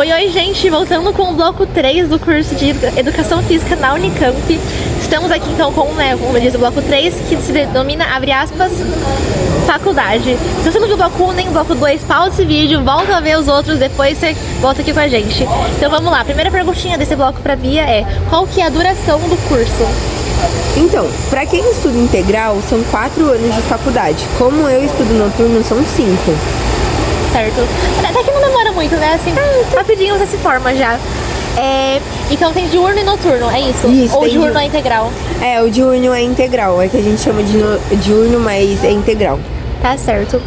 Oi, gente, voltando com o bloco 3 do curso de Educação Física na Unicamp. Estamos aqui então com, como diz o bloco 3, que se denomina, abre aspas, faculdade. Se você não viu o bloco 1 nem o bloco 2, pausa esse vídeo, volta a ver os outros, depois você volta aqui com a gente. Então vamos lá, a primeira perguntinha desse bloco pra Bia é: qual que é a duração do curso? Então, para quem estuda integral, são 4 anos de faculdade. Como eu estudo noturno, são 5. Certo. Até que não demora muito, né? Assim, rapidinho você se forma já. Então tem diurno e noturno, é isso? Isso. Ou diurno é integral? O diurno é integral. É que a gente chama de diurno, mas é integral. Tá certo.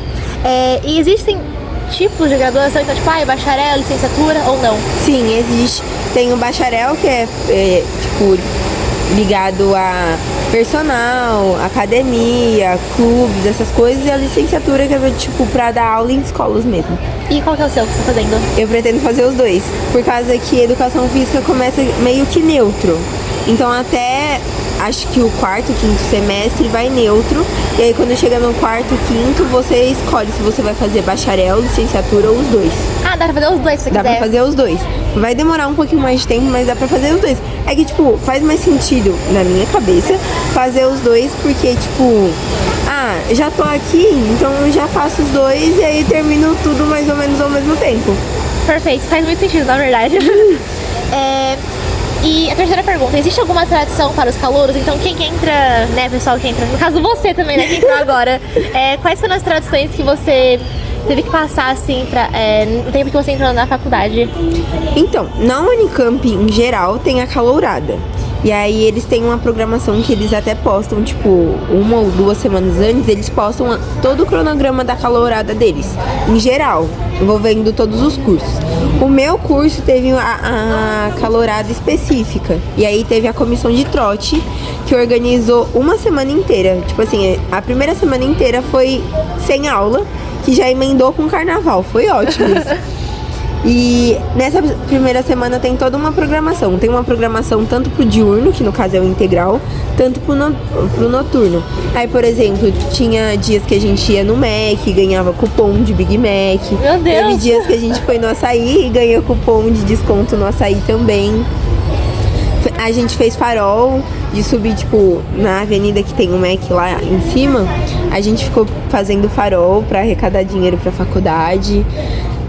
E existem tipos de graduação, então tipo, bacharel, licenciatura ou não? Sim, existe. Tem o bacharel, que é tipo, ligado a personal, academia, clubes, essas coisas, e a licenciatura, que é tipo pra dar aula em escolas mesmo. E qual que é o seu que você tá fazendo? Eu pretendo fazer os dois, por causa que a educação física começa meio que neutro. Então até acho que o 4º, 5º semestre vai neutro, e aí quando chega no 4º, 5º, você escolhe se você vai fazer bacharel, licenciatura ou os dois. Ah, dá pra fazer os dois se você quiser. Dá pra fazer os dois. Vai demorar um pouquinho mais de tempo, mas dá pra fazer os dois. É que, tipo, faz mais sentido, na minha cabeça, fazer os dois, porque, tipo, já tô aqui, então eu já faço os dois e aí termino tudo mais ou menos ao mesmo tempo. Perfeito, faz muito sentido, na verdade. E a terceira pergunta: existe alguma tradição para os calouros? Então quem que entra, né, pessoal que entra, no caso você também, né, que entrou agora, quais foram as tradições que você teve que passar, assim, no tempo que você entrou na faculdade? Então, na Unicamp, em geral, tem a calourada. E aí eles têm uma programação que eles até postam, tipo, 1 ou 2 semanas antes, eles postam todo o cronograma da calourada deles, em geral, envolvendo todos os cursos. O meu curso teve a calourada específica, e aí teve a comissão de trote, que organizou uma semana inteira. Tipo assim, a primeira semana inteira foi sem aula, que já emendou com o carnaval, foi ótimo isso. E nessa primeira semana tem toda uma programação. Tem uma programação tanto pro diurno, que no caso é o integral, tanto pro noturno. Aí, por exemplo, tinha dias que a gente ia no Mac e ganhava cupom de Big Mac. Meu Deus! Teve dias que a gente foi no açaí e ganhou cupom de desconto no açaí também. A gente fez farol de subir, tipo, na avenida que tem o Mac lá em cima. A gente ficou fazendo farol pra arrecadar dinheiro pra faculdade.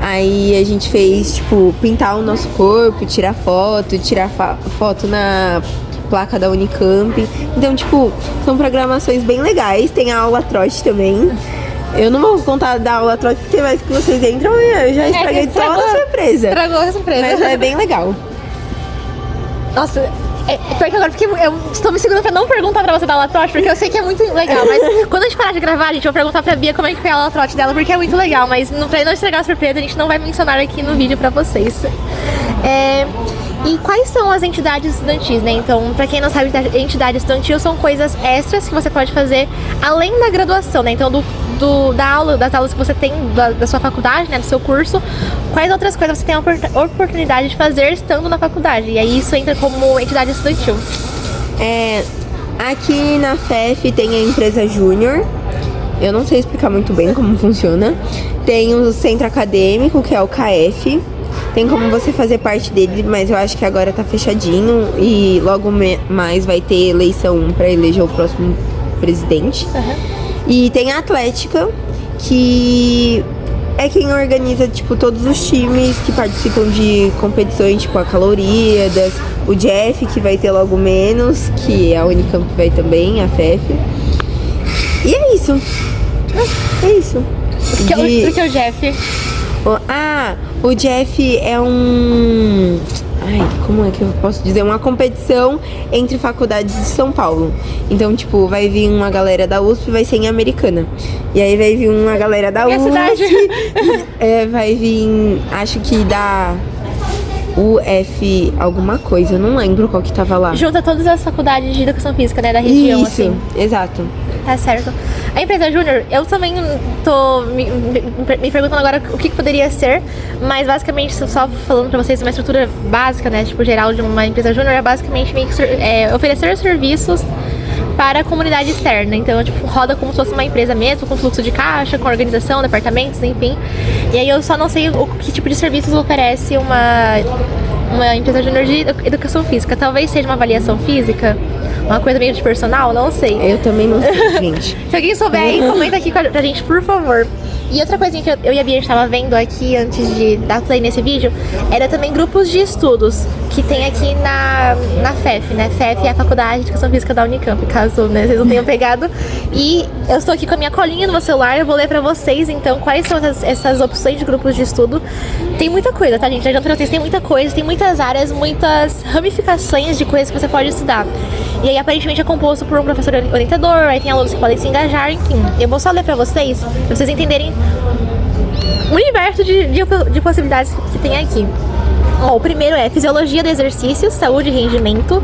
Aí a gente fez, tipo, pintar o nosso corpo, tirar foto na placa da Unicamp. Então, tipo, são programações bem legais. Tem a aula trote também. Eu não vou contar da aula trote, porque mais que vocês entram, eu já estraguei toda a surpresa. Estragou a surpresa. Mas é bem legal. Nossa, porque agora eu estou me segurando pra não perguntar pra você da aula trote, porque eu sei que é muito legal, mas quando a gente parar de gravar, gente, eu vou perguntar pra Bia como é que foi a aula trote dela, porque é muito legal, mas pra não estragar a surpresa, a gente não vai mencionar aqui no vídeo pra vocês. E quais são as entidades estudantis, né? Então, pra quem não sabe, entidade estudantil são coisas extras que você pode fazer além da graduação, né? Então, das aulas que você tem da sua faculdade, né? Do seu curso, quais outras coisas você tem a oportunidade de fazer estando na faculdade? E aí isso entra como entidade estudantil. Aqui na FEF tem a empresa Júnior. Eu não sei explicar muito bem como funciona. Tem o centro acadêmico, que é o KF. Tem como você fazer parte dele, mas eu acho que agora tá fechadinho e logo mais vai ter eleição pra eleger o próximo presidente. Uhum. E tem a Atlética, que é quem organiza, tipo, todos os times que participam de competições, tipo a Caloríadas, o Jeff, que vai ter logo menos, que a Unicamp vai também, a FEF. E é isso. É isso. O que é o Jeff? O Jeff é um... como é que eu posso dizer? Uma competição entre faculdades de São Paulo. Então, tipo, vai vir uma galera da USP, vai ser em Americana. E aí vai vir uma galera da USP. Vai vir, acho que da UF alguma coisa, eu não lembro qual que tava lá. Junta todas as faculdades de educação física, né, da região, isso, assim. Exato. Tá certo. A empresa Júnior, eu também tô me perguntando agora o que poderia ser, mas basicamente, só falando pra vocês, uma estrutura básica, né, tipo, geral de uma empresa Júnior é basicamente meio que oferecer serviços para a comunidade externa. Então, tipo, roda como se fosse uma empresa mesmo, com fluxo de caixa, com organização, departamentos, enfim. E aí eu só não sei que tipo de serviços oferece uma empresa júnior de educação física. Talvez seja uma avaliação física, uma coisa meio de personal, não sei. Eu também não sei, gente. Se alguém souber aí, comenta aqui pra gente, por favor. E outra coisinha que eu e a Bia estava vendo aqui antes de dar play nesse vídeo era também grupos de estudos que tem aqui na FEF, né? FEF é a Faculdade de Educação Física da Unicamp, caso, né, vocês não tenham pegado. E eu estou aqui com a minha colinha no meu celular, eu vou ler pra vocês, então, quais são essas opções de grupos de estudo. Tem muita coisa, tá, gente? Já adianto pra vocês, tem muita coisa, tem muitas áreas, muitas ramificações de coisas que você pode estudar. E aí, aparentemente, é composto por um professor orientador, aí tem alunos que podem se engajar, enfim. Eu vou só ler pra vocês entenderem o universo de possibilidades que tem aqui. Ó, o primeiro é Fisiologia do Exercício, Saúde e Rendimento.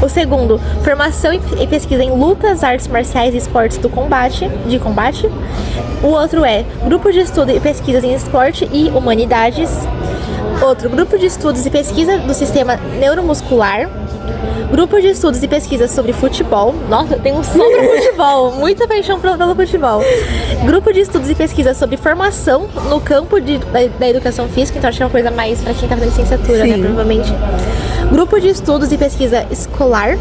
O segundo, Formação e Pesquisa em Lutas, Artes Marciais e Esportes de combate. O outro é Grupo de Estudo e Pesquisas em Esporte e Humanidades. Outro, Grupo de Estudos e Pesquisa do Sistema Neuromuscular. Grupo de Estudos e Pesquisas sobre Futebol. Nossa, eu tenho sobre futebol, muita paixão pelo futebol. Grupo de Estudos e Pesquisas sobre Formação no campo da Educação Física. Então acho que é uma coisa mais pra quem tá fazendo licenciatura, né, provavelmente. Grupo de Estudos e Pesquisa Escolar.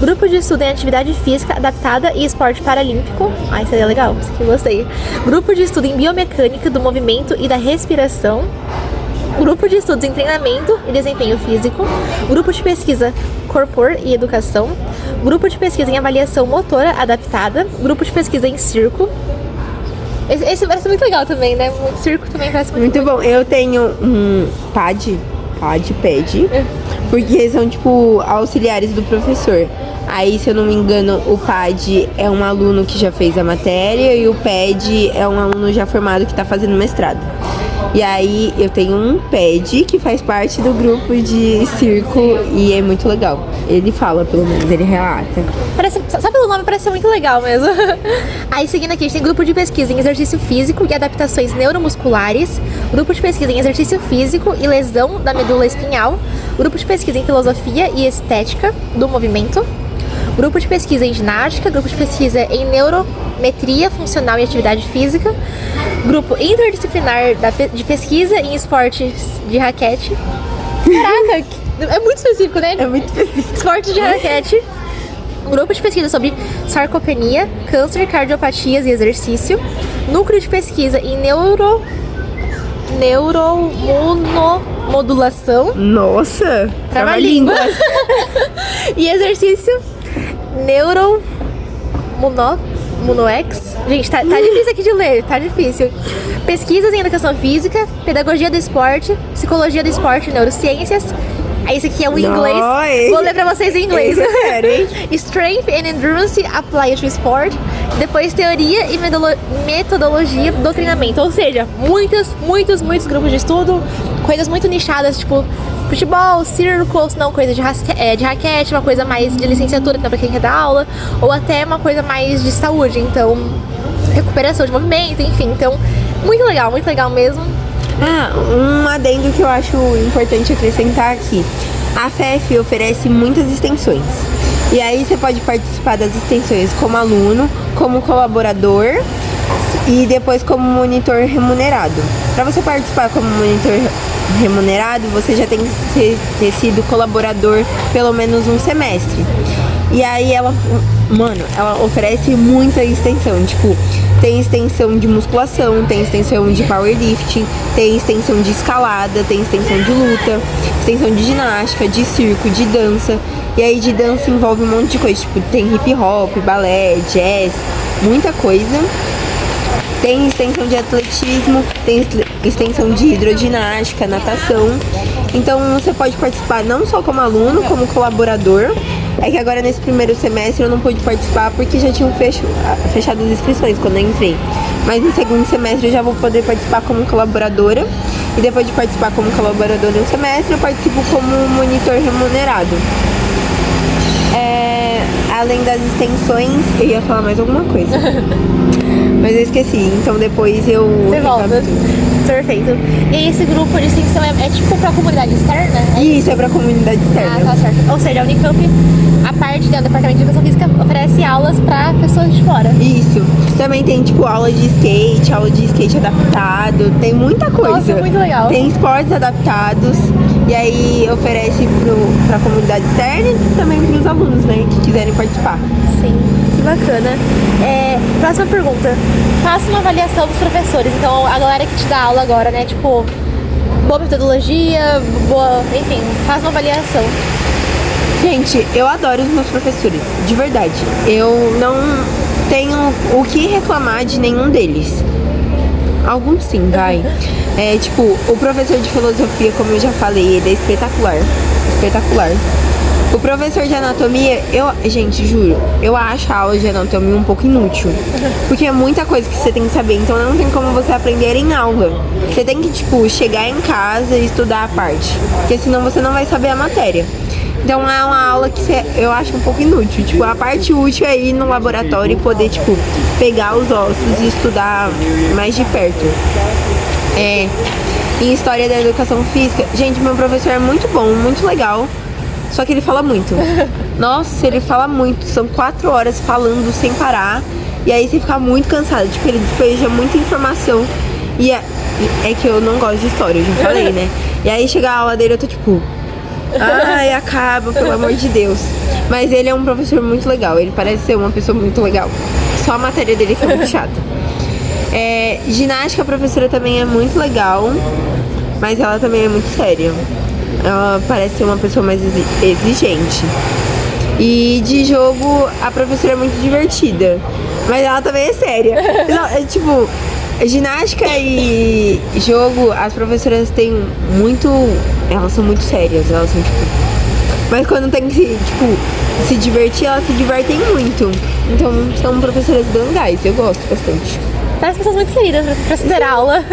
Grupo de Estudo em Atividade Física Adaptada e Esporte Paralímpico. Ah, isso é legal, isso aqui eu gostei. Grupo de Estudo em Biomecânica do Movimento e da Respiração. Grupo de Estudos em Treinamento e Desempenho Físico. Grupo de Pesquisa Corpor e Educação. Grupo de Pesquisa em Avaliação Motora Adaptada. Grupo de Pesquisa em Circo. Esse parece muito legal também, né? O circo também parece muito bom. Eu tenho um PAD, porque são, tipo, auxiliares do professor. Aí, se eu não me engano, o PAD é um aluno que já fez a matéria e o PED é um aluno já formado que tá fazendo mestrado. E aí, eu tenho um PED que faz parte do grupo de circo e é muito legal. Ele fala, pelo menos, ele relata. Só pelo nome parece ser muito legal mesmo. Aí, seguindo aqui, a gente tem grupo de pesquisa em exercício físico e adaptações neuromusculares. Grupo de pesquisa em exercício físico e lesão da medula espinhal. Grupo de pesquisa em filosofia e estética do movimento. Grupo de pesquisa em ginástica, grupo de pesquisa em neurometria funcional e atividade física, grupo interdisciplinar de pesquisa em esportes de raquete. Caraca, é muito específico, né? É muito específico. Esportes de raquete. Grupo de pesquisa sobre sarcopenia, câncer, cardiopatias e exercício. Núcleo de pesquisa em neuromonomodulação. Nossa! Trava-línguas. E exercício Munoex. Gente, tá difícil aqui de ler, tá difícil. Pesquisas em Educação Física, Pedagogia do Esporte, Psicologia do Esporte e Neurociências. Aí esse aqui é o inglês. Vou ler pra vocês em inglês. Strength and Endurance Applied to Sport. Depois Teoria e Metodologia do Treinamento. Ou seja, muitos grupos de estudo. Coisas muito nichadas, tipo futebol, circo, não coisa de raquete, uma coisa mais de licenciatura, então pra quem quer dar aula, ou até uma coisa mais de saúde, então recuperação de movimento, enfim, então muito legal mesmo. Um adendo que eu acho importante acrescentar aqui. A FEF oferece muitas extensões. E aí você pode participar das extensões como aluno, como colaborador e depois como monitor remunerado. Para você participar como monitor remunerado, você já tem que ter sido colaborador pelo menos um semestre. E aí ela oferece muita extensão, tipo, tem extensão de musculação, tem extensão de powerlifting, tem extensão de escalada, tem extensão de luta, extensão de ginástica, de circo, de dança. E aí de dança envolve um monte de coisa, tipo, tem hip hop, balé, jazz, muita coisa. Tem extensão de atletismo, tem extensão de hidroginástica, natação. Então você pode participar não só como aluno, como colaborador. É que agora nesse primeiro semestre eu não pude participar porque já tinham fechado as inscrições quando eu entrei. Mas no segundo semestre eu já vou poder participar como colaboradora. E depois de participar como colaboradora no semestre, eu participo como monitor remunerado. Além das extensões, eu ia falar mais alguma coisa. Mas eu esqueci, então depois eu... Você volta. Perfeito. E aí esse grupo de extensão é tipo pra comunidade externa? Isso, é pra comunidade externa. Ah, tá certo. Ou seja, a Unicamp, a parte do Departamento de Educação Física, oferece aulas pra pessoas de fora. Isso. Também tem, tipo, aula de skate adaptado, tem muita coisa. Nossa, muito legal. Tem esportes adaptados, e aí oferece pra comunidade externa e também pros alunos, né, que quiserem participar. Sim, que bacana. Próxima pergunta. Faça uma avaliação dos professores. Então, a galera que te dá aula agora, né, tipo, boa metodologia, boa... Enfim, faz uma avaliação. Gente, eu adoro os meus professores, de verdade. Eu não tenho o que reclamar de nenhum deles. Alguns sim, vai. Tipo, o professor de filosofia, como eu já falei, ele é espetacular. Espetacular. O professor de anatomia, gente, juro, eu acho a aula de anatomia um pouco inútil. Porque é muita coisa que você tem que saber, então não tem como você aprender em aula. Você tem que, tipo, chegar em casa e estudar a parte. Porque senão você não vai saber a matéria. Então é uma aula que eu acho um pouco inútil. Tipo, a parte útil é ir no laboratório e poder, tipo, pegar os ossos e estudar mais de perto. Em História da Educação Física, gente, meu professor é muito bom, muito legal. Só que ele fala muito. Nossa, ele fala muito. São 4 horas falando sem parar. E aí você fica muito cansado. Tipo, ele despeja muita informação. E é que eu não gosto de história, eu já falei, né? E aí chega a aula dele, eu tô tipo... Ai, acaba, pelo amor de Deus. Mas ele é um professor muito legal. Ele parece ser uma pessoa muito legal. Só a matéria dele que é muito chata. Ginástica, a professora também é muito legal. Mas ela também é muito séria. Ela parece ser uma pessoa mais exigente. E de jogo, a professora é muito divertida. Mas ela também é séria. Não, tipo, ginástica e jogo, as professoras têm muito... Elas são muito sérias, elas são tipo... Mas quando tem que, tipo, se divertir, elas se divertem muito. Então, são professoras bem legais, eu gosto bastante. Parece pessoas muito queridas pra se ter aula.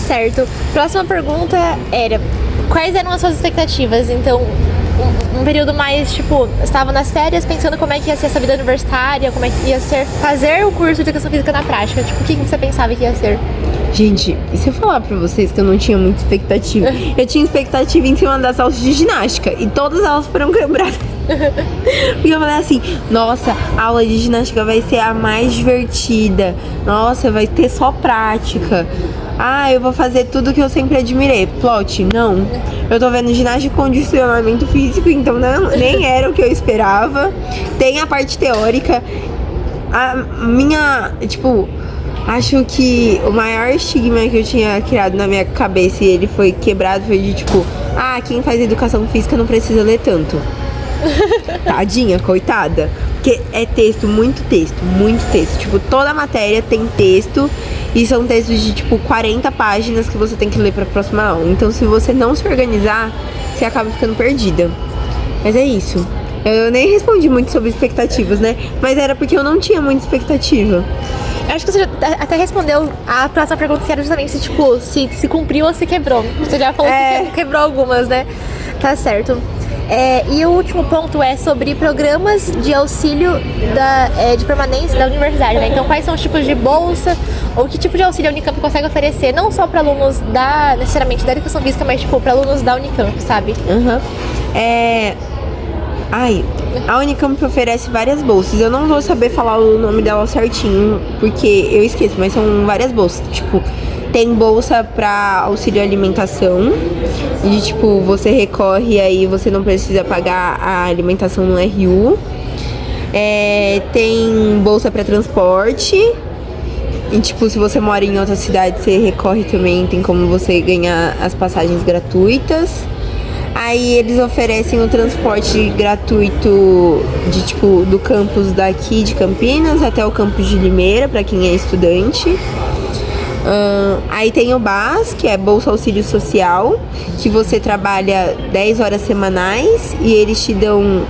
Certo. Próxima pergunta era: quais eram as suas expectativas? Então, um período mais, tipo, estava nas férias pensando como é que ia ser essa vida universitária, como é que ia ser fazer o curso de Educação Física na prática. Tipo, o que você pensava que ia ser? Gente, e se eu falar pra vocês que eu não tinha muita expectativa? Eu tinha expectativa em cima das aulas de ginástica e todas elas foram quebradas. Porque eu falei assim, nossa, a aula de ginástica vai ser a mais divertida. Nossa, vai ter só prática. Ah, eu vou fazer tudo que eu sempre admirei. Plot, não. Eu tô vendo ginástica e condicionamento físico, então nem era o que eu esperava. Tem a parte teórica. A minha, tipo... Acho que o maior estigma que eu tinha criado na minha cabeça e ele foi quebrado foi de tipo, quem faz educação física não precisa ler tanto. Tadinha, coitada. Porque é texto, muito texto, muito texto. Tipo, toda a matéria tem texto e são textos de tipo 40 páginas que você tem que ler pra próxima aula. Então se você não se organizar, você acaba ficando perdida. Mas é isso. Eu nem respondi muito sobre expectativas, né? Mas era porque eu não tinha muita expectativa. Eu acho que você já até respondeu a próxima pergunta, que era justamente se, tipo, se cumpriu ou se quebrou. Você já falou que quebrou algumas, né? Tá certo. E o último ponto é sobre programas de auxílio de permanência da universidade, né? Então, quais são os tipos de bolsa ou que tipo de auxílio a Unicamp consegue oferecer, não só para alunos necessariamente da educação física, mas, tipo, para alunos da Unicamp, sabe? A Unicamp oferece várias bolsas. Eu não vou saber falar o nome dela certinho, porque eu esqueço, mas são várias bolsas. Tipo, tem bolsa pra auxílio alimentação. E, tipo, você recorre aí, você não precisa pagar a alimentação no RU. Tem bolsa pra transporte. E, tipo, se você mora em outra cidade, você recorre também, tem como você ganhar as passagens gratuitas. Aí eles oferecem o transporte gratuito do campus daqui de Campinas até o campus de Limeira, para quem é estudante. Aí tem o BAS, que é Bolsa Auxílio Social, que você trabalha 10 horas semanais e eles te dão,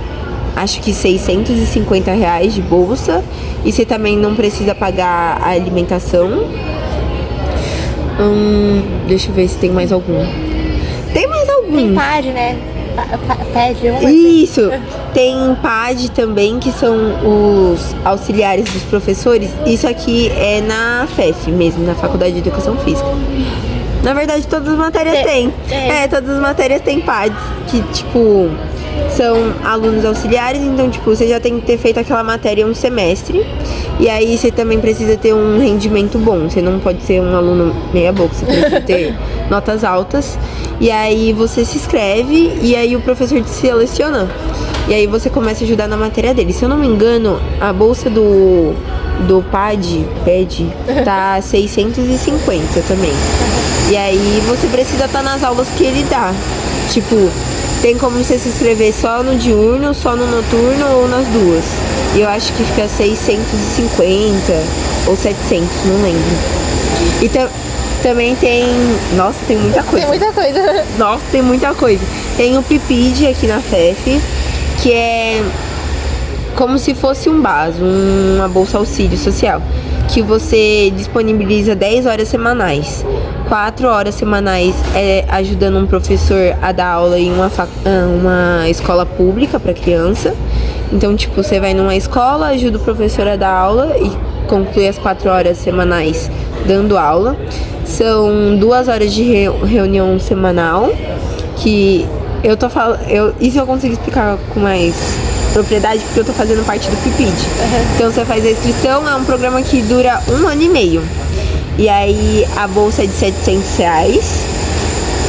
acho que R$650 de bolsa. E você também não precisa pagar a alimentação. Deixa eu ver se tem mais algum. Tem mais alguns. Tem PAD, né? PAD, Isso! Tem PAD também, que são os auxiliares dos professores. Isso aqui é na FEF mesmo, na Faculdade de Educação Física. Na verdade, todas as matérias têm. Todas as matérias têm PADs, que, tipo, são alunos auxiliares. Então, tipo, você já tem que ter feito aquela matéria um semestre. E aí, você também precisa ter um rendimento bom. Você não pode ser um aluno meia boca, você precisa ter notas altas. E aí, você se inscreve e aí o professor te seleciona. E aí, você começa a ajudar na matéria dele. Se eu não me engano, a bolsa do PAD tá 650 também. E aí você precisa estar nas aulas que ele dá. Tipo, tem como você se inscrever só no diurno, só no noturno ou nas duas. E eu acho que fica 650 ou 700, não lembro. E também tem... Nossa, tem muita coisa. Tem muita coisa. Nossa, tem muita coisa. Tem o PIPID aqui na FEF, que é como se fosse um BAS, uma bolsa auxílio social, que você disponibiliza 10 horas semanais. 4 horas semanais ajudando um professor a dar aula em uma escola pública para criança. Então, tipo, você vai numa escola, ajuda o professor a dar aula e conclui as 4 horas semanais dando aula. São 2 horas de reunião semanal, que eu tô falando... Isso eu consigo explicar com mais propriedade, porque eu tô fazendo parte do PIPID. Então você faz a inscrição, é um programa que dura 1 ano e meio. E aí a bolsa é de R$700.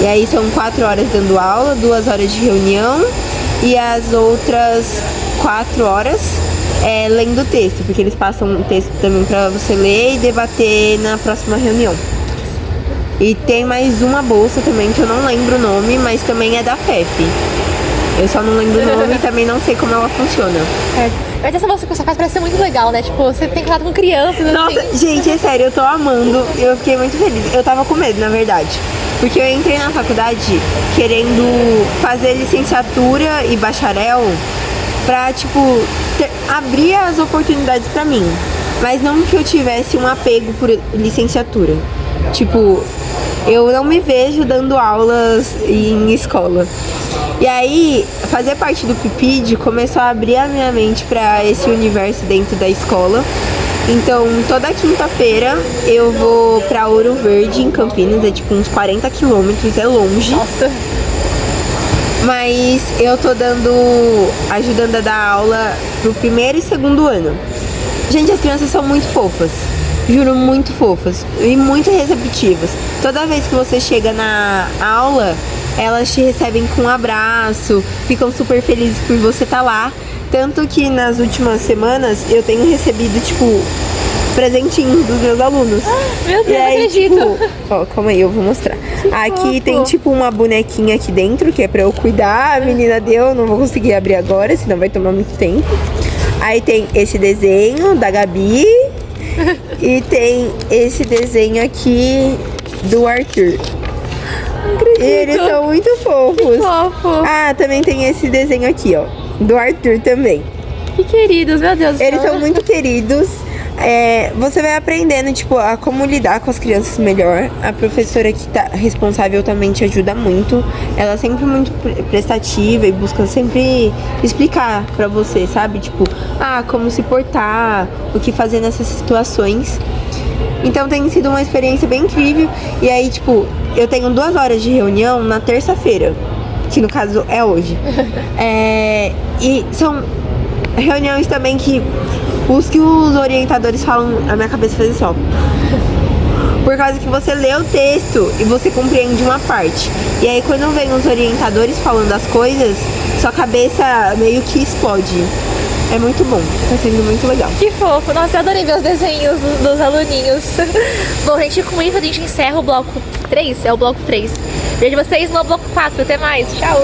E aí são 4 horas dando aula, 2 horas de reunião e as outras 4 horas lendo texto, porque eles passam um texto também pra você ler e debater na próxima reunião. E tem mais uma bolsa também que eu não lembro o nome, mas também é da FEF. Eu só não lembro o nome e também não sei como ela funciona. Mas essa bolsa que você faz parece ser muito legal, né? Tipo, você tem contato com crianças, Nossa, assim. gente, é sério, eu tô amando. Eu fiquei muito feliz. Eu tava com medo, na verdade. Porque eu entrei na faculdade querendo fazer licenciatura e bacharel pra, tipo, abrir as oportunidades pra mim. Mas não que eu tivesse um apego por licenciatura. Tipo, eu não me vejo dando aulas em escola. E aí, fazer parte do PIPID começou a abrir a minha mente pra esse universo dentro da escola. Então, toda quinta-feira eu vou pra Ouro Verde, em Campinas, é tipo uns 40 quilômetros, é longe. Nossa. Mas eu tô ajudando a dar aula pro 1º e 2º ano. Gente, as crianças são muito fofas. Juro, muito fofas e muito receptivas. Toda vez que você chega na aula, elas te recebem com um abraço, ficam super felizes por você estar lá. Tanto que nas últimas semanas eu tenho recebido, tipo, presentinhos dos meus alunos. Meu Deus, e aí, não acredito. tipo, ó, calma aí, eu vou mostrar. Aqui fofo. tem, tipo, uma bonequinha aqui dentro, que é pra eu cuidar. A menina deu, não vou conseguir abrir agora, senão vai tomar muito tempo. Aí tem esse desenho da Gabi. E tem esse desenho aqui do Arthur. Não acredito. E eles são muito fofos. Que fofo. Ah, também tem esse desenho aqui, ó, do Arthur também. Que queridos, meu Deus do céu. Eles são muito queridos. Você vai aprendendo, tipo, a como lidar com as crianças melhor. A professora que tá responsável também te ajuda muito. Ela é sempre muito prestativa e busca sempre explicar pra você, sabe? Tipo, como se portar, o que fazer nessas situações. Então tem sido uma experiência bem incrível. E aí, tipo, eu tenho 2 horas de reunião na terça-feira, que no caso é hoje. E são reuniões também que os orientadores falam, a minha cabeça faz assim, ó. Por causa que você lê o texto e você compreende uma parte. E aí quando vem os orientadores falando as coisas, sua cabeça meio que explode. É muito bom, tá sendo muito legal. Que fofo. Nossa, eu adorei ver os desenhos dos aluninhos. Bom, gente, com isso a gente encerra o bloco 3. É o bloco 3. Vejo vocês no bloco 4. Até mais. Tchau.